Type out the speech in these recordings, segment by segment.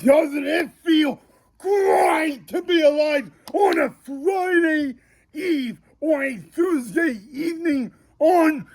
Doesn't it feel great to be alive on a Friday Eve or a Thursday evening on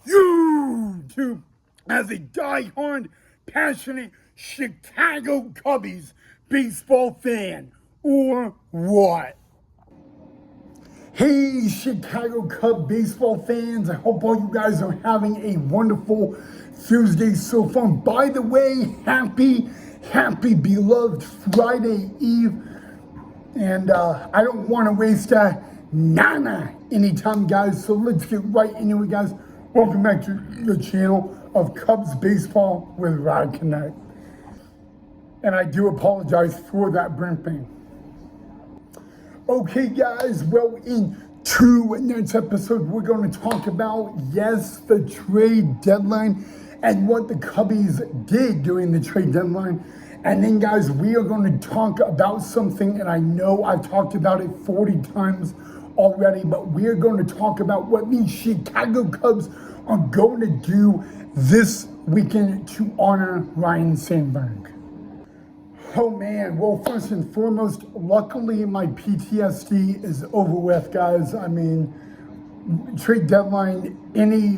YouTube as a die-hard, passionate Chicago Cubbies baseball fan, or what? Hey, Chicago Cub baseball fans, I hope all you guys are having a wonderful Thursday so far. By the way, happy beloved Friday Eve. And I don't want to waste any time, guys, so let's get right into it, guys. Welcome back to the channel of Cubs Baseball with Rod Connect. And I do apologize for that brimping. Okay, guys, well, in tonight's episode, we're going to talk about, yes, the trade deadline and what the Cubbies did during the trade deadline. And then, guys, we are going to talk about something, and I know I've talked about it 40 times already, but we're going to talk about what the Chicago Cubs are going to do this weekend to honor Ryne Sandberg. Oh man, well, first and foremost, luckily my PTSD is over with, guys. I mean, trade deadline, any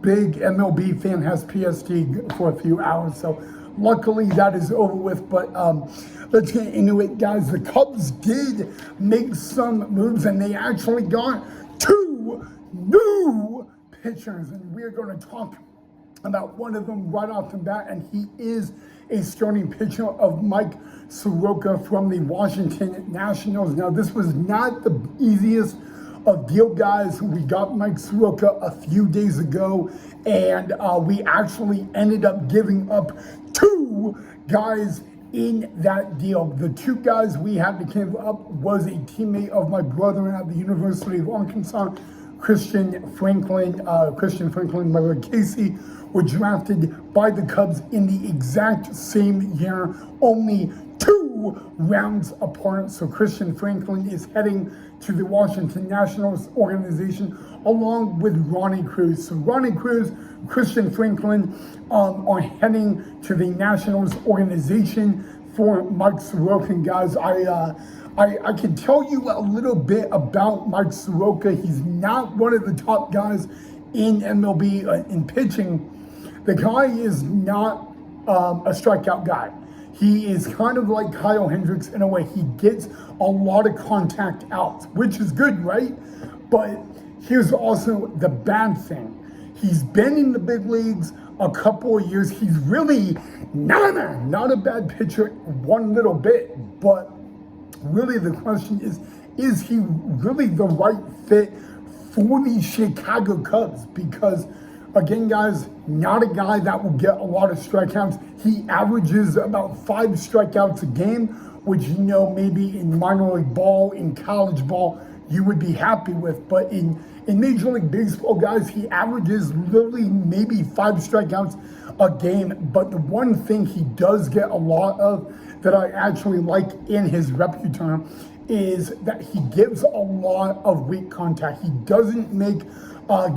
big MLB fan has PTSD for a few hours, so luckily that is over with. But let's get into it, guys. The Cubs did make some moves, and they actually got 2 new pitchers, and we're going to talk about one of them right off the bat, and he is a starting pitcher of Mike Soroka from the Washington Nationals. Now, this was not the easiest of deal, guys. We got Mike Soroka a few days ago, and we actually ended up giving up 2 guys in that deal. The 2 guys we had to give up was a teammate of my brother at the University of Arkansas, Christian Franklin, my brother Casey, were drafted by the Cubs in the exact same year, only 2 rounds apart. So Christian Franklin is heading to the Washington Nationals organization along with Ronnie Cruz. So Ronnie Cruz, Christian Franklin are heading to the Nationals organization for Mike Soroka. Guys, I can tell you a little bit about Mike Soroka. He's not one of the top guys in MLB in pitching. The guy is not a strikeout guy. He is kind of like Kyle Hendricks in a way. He gets a lot of contact outs, which is good, right? But here's also the bad thing. He's been in the big leagues a couple of years. He's really not a bad pitcher one little bit, but really the question is he really the right fit for the Chicago Cubs? Because again, guys, not a guy that will get a lot of strikeouts. He averages about 5 strikeouts a game, which, you know, maybe in minor league ball, in college ball, you would be happy with. But in Major League Baseball, guys, he averages literally maybe 5 strikeouts a game. But the one thing he does get a lot of that I actually like in his repertoire is that he gives a lot of weak contact. He doesn't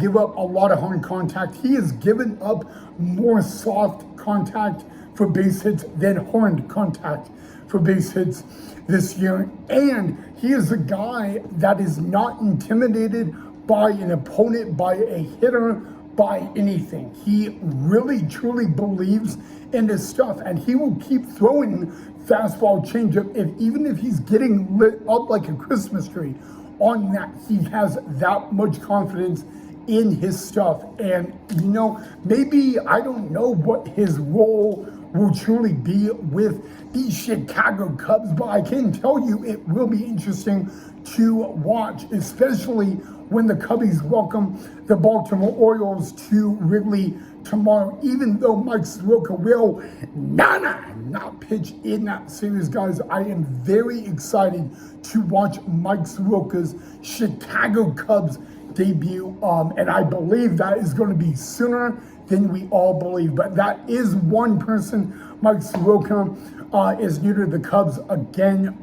give up a lot of hard contact. He has given up more soft contact for base hits than hard contact for base hits this year. And he is a guy that is not intimidated by an opponent, by a hitter, by anything. He really, truly believes in his stuff, and he will keep throwing fastball changeup even if he's getting lit up like a Christmas tree on that. He has that much confidence in his stuff. And, you know, maybe, I don't know what his role will truly be with the Chicago Cubs, but I can tell you it will be interesting to watch, especially when the Cubbies welcome the Baltimore Orioles to Wrigley tomorrow. Even though Mike Soroka will not pitch in that series, guys, I am very excited to watch Mike Soroka's Chicago Cubs debut, and I believe that is going to be sooner than we all believe. But that is one person. Mike Soroka is new to the Cubs again.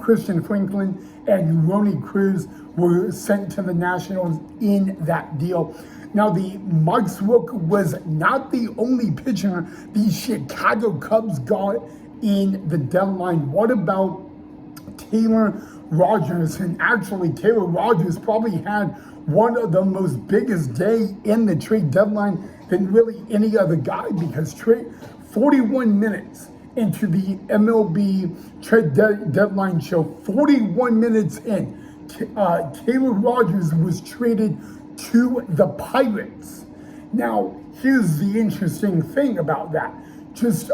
Christian Franklin and Ronnie Cruz were sent to the Nationals in that deal. Now, the Mike Soroka was not the only pitcher the Chicago Cubs got in the deadline. What about Taylor Rogers? And actually, Taylor Rogers probably had one of the most biggest day in the trade deadline than really any other guy, because 41 minutes into the MLB trade deadline show, 41 minutes in, Taylor Rogers was traded to the Pirates. Now, here's the interesting thing about that. Just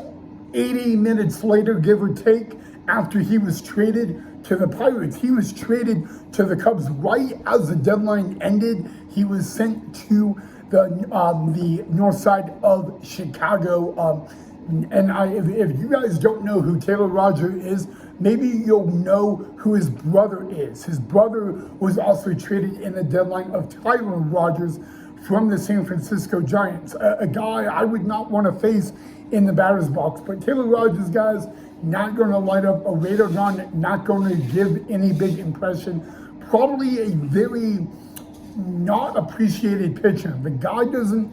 80 minutes later, give or take, after he was traded to the Pirates, he was traded to the Cubs right as the deadline ended. He was sent to the north side of Chicago. If you guys don't know who Taylor Rogers is, maybe you'll know who his brother is. His brother was also traded in the deadline of Tyler Rogers from the San Francisco Giants, a guy I would not want to face in the batter's box. But Taylor Rogers, guys, not going to light up a radar gun, not going to give any big impression. Probably a very not appreciated pitcher. The guy doesn't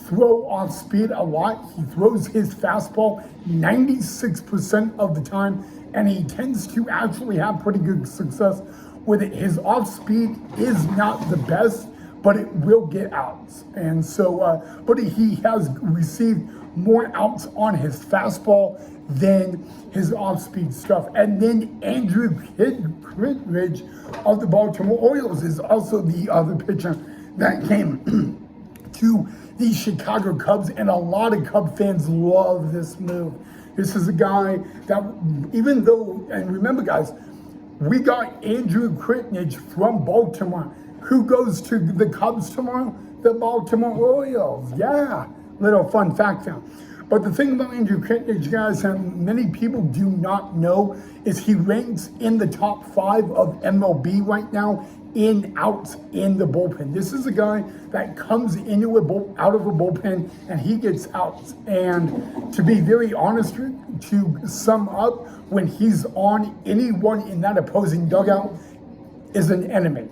throw off speed a lot. He throws his fastball 96% of the time, and he tends to actually have pretty good success with it. His off speed is not the best, but it will get outs. And so, but he has received more outs on his fastball than his off-speed stuff. And then Andrew Kittredge of the Baltimore Orioles is also the other pitcher that came to the Chicago Cubs, and a lot of Cub fans love this move. This is a guy that, even though, and remember guys, we got Andrew Kittredge from Baltimore. Who goes to the Cubs tomorrow? The Baltimore Orioles. Yeah, little fun fact there. But the thing about Andrew Kittredge, guys, and many people do not know, is he ranks in the top 5 of MLB right now in outs in the bullpen. This is a guy that comes into out of a bullpen and he gets outs. And to be very honest, to sum up, when he's on, anyone in that opposing dugout is an enemy.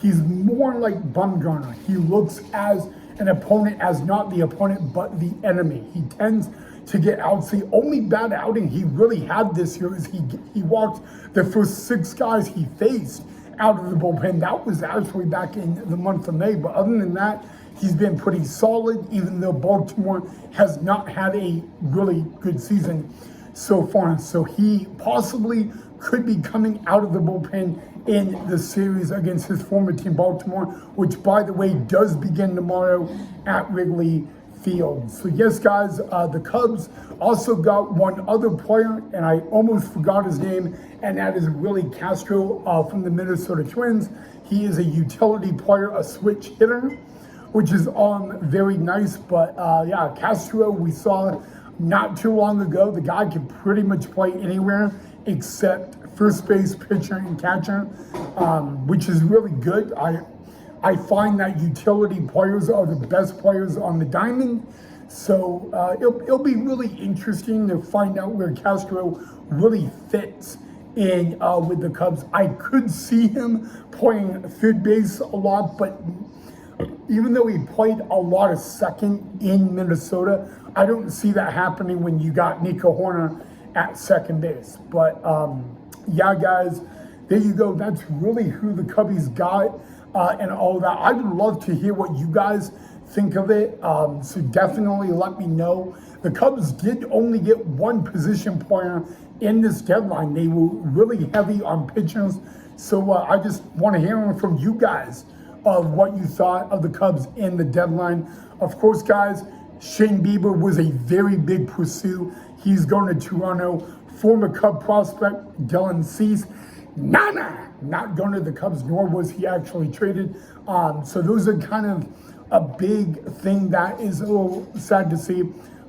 He's more like Bumgarner. He looks as an opponent, as not the opponent, but the enemy. He tends to get outs. The only bad outing he really had this year is he walked the first 6 guys he faced out of the bullpen. That was actually back in the month of May. But other than that, he's been pretty solid, even though Baltimore has not had a really good season so far. So he possibly could be coming out of the bullpen in the series against his former team, Baltimore, which, by the way, does begin tomorrow at Wrigley Field. So yes, guys, the Cubs also got one other player, and I almost forgot his name, and that is Willie Castro from the Minnesota Twins. He is a utility player, a switch hitter, which is very nice. But yeah, Castro, we saw not too long ago. The guy can pretty much play anywhere except first base, pitcher, and catcher, which is really good. I find that utility players are the best players on the diamond. So it'll be really interesting to find out where Castro really fits in with the Cubs. I could see him playing third base a lot, but even though he played a lot of second in Minnesota, I don't see that happening when you got Nico Horner at second base. But yeah, guys, there you go. That's really who the Cubbies got and all that. I would love to hear what you guys think of it. So definitely let me know. The Cubs did only get one position player in this deadline. They were really heavy on pitchers. So I just want to hear from you guys of what you thought of the Cubs in the deadline. Of course, guys, Shane Bieber was a very big pursuit. He's going to Toronto. Former Cub prospect Dylan Cease, not going to the Cubs, nor was he actually traded. So those are kind of a big thing that is a little sad to see.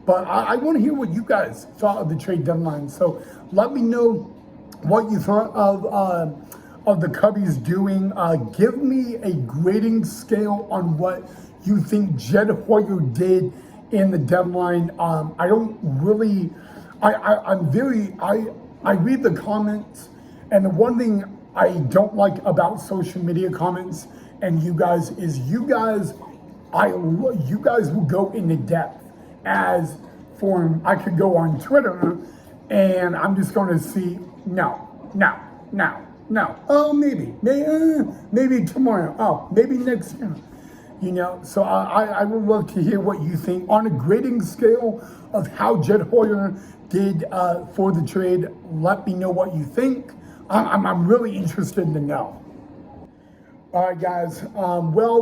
But I want to hear what you guys thought of the trade deadline. So let me know what you thought of the Cubbies doing. Give me a grading scale on what you think Jed Hoyer did in the deadline. I don't really, I read the comments, and the one thing I don't like about social media comments and you guys is you guys will go into depth as form, I could go on Twitter and I'm just going to see, no. Oh, maybe tomorrow. Oh, maybe next year. So I would love to hear what you think on a grading scale of how Jed Hoyer did for the trade. Let me know what you think. I'm really interested to know. All right, guys.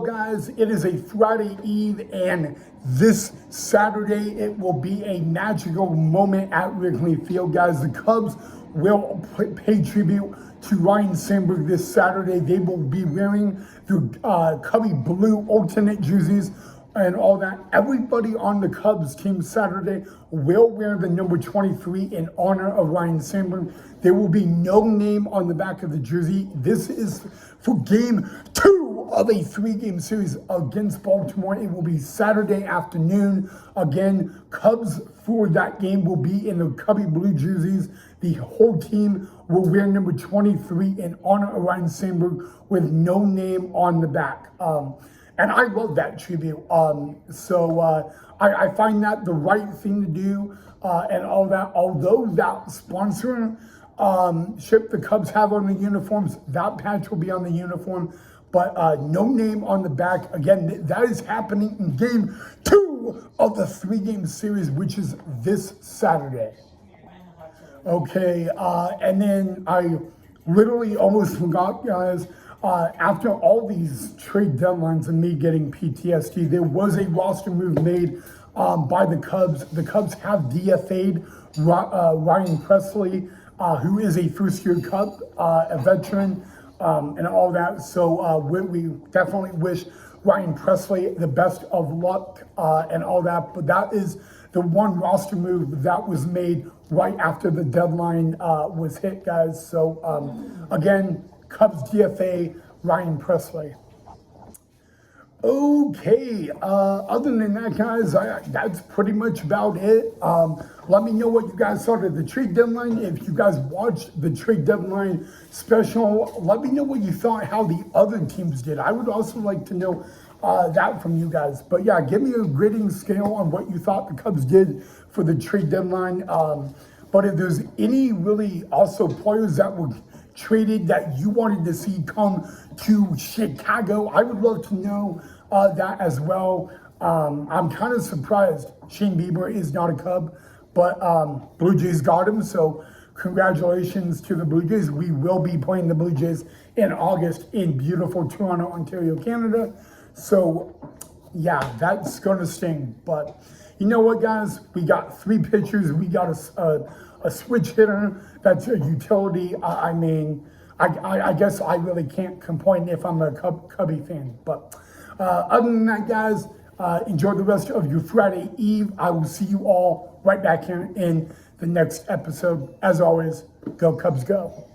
Guys, it is a Friday Eve, and this Saturday it will be a magical moment at Wrigley Field, guys. The Cubs will pay tribute to Ryne Sandberg this Saturday. They will be wearing the Cubby blue alternate jerseys and all that. Everybody on the Cubs team Saturday will wear the number 23 in honor of Ryne Sandberg. There will be no name on the back of the jersey. This is for game 2 of a 3-game series against Baltimore. It will be Saturday afternoon. Again, Cubs for that game will be in the Cubby blue jerseys. The whole team will wear number 23 in honor of Ryne Sandberg with no name on the back. And I love that tribute. I find that the right thing to do and all that. Although that sponsorship the Cubs have on the uniforms, that patch will be on the uniform. But no name on the back. Again, that is happening in game 2 of the 3-game series, which is this Saturday. Okay, and then I literally almost forgot, guys. After all these trade deadlines and me getting PTSD, there was a roster move made by the Cubs. The Cubs have DFA'd Ryan Pressly, who is a first-year Cub, a veteran, and all that. So we definitely wish Ryan Pressly the best of luck and all that. But that is the one roster move that was made right after the deadline was hit, guys. So again, Cubs DFA, Ryan Pressly. Okay, other than that, guys, that's pretty much about it. Let me know what you guys thought of the trade deadline. If you guys watched the trade deadline special, let me know what you thought, how the other teams did. I would also like to know that from you guys. But yeah, give me a grading scale on what you thought the Cubs did for the trade deadline. But if there's any really also players that were traded that you wanted to see come to Chicago, I would love to know that as well. I'm kind of surprised Shane Bieber is not a Cub, but Blue Jays got him, so congratulations to the Blue Jays. We will be playing the Blue Jays in August in beautiful Toronto, Ontario, Canada. So yeah, that's gonna sting. But you know what, guys? We got 3 pitchers. We got a switch hitter that's a utility. I guess I really can't complain if I'm a Cubby fan. But other than that, guys, enjoy the rest of your Friday Eve. I will see you all right back here in the next episode. As always, go Cubs, go.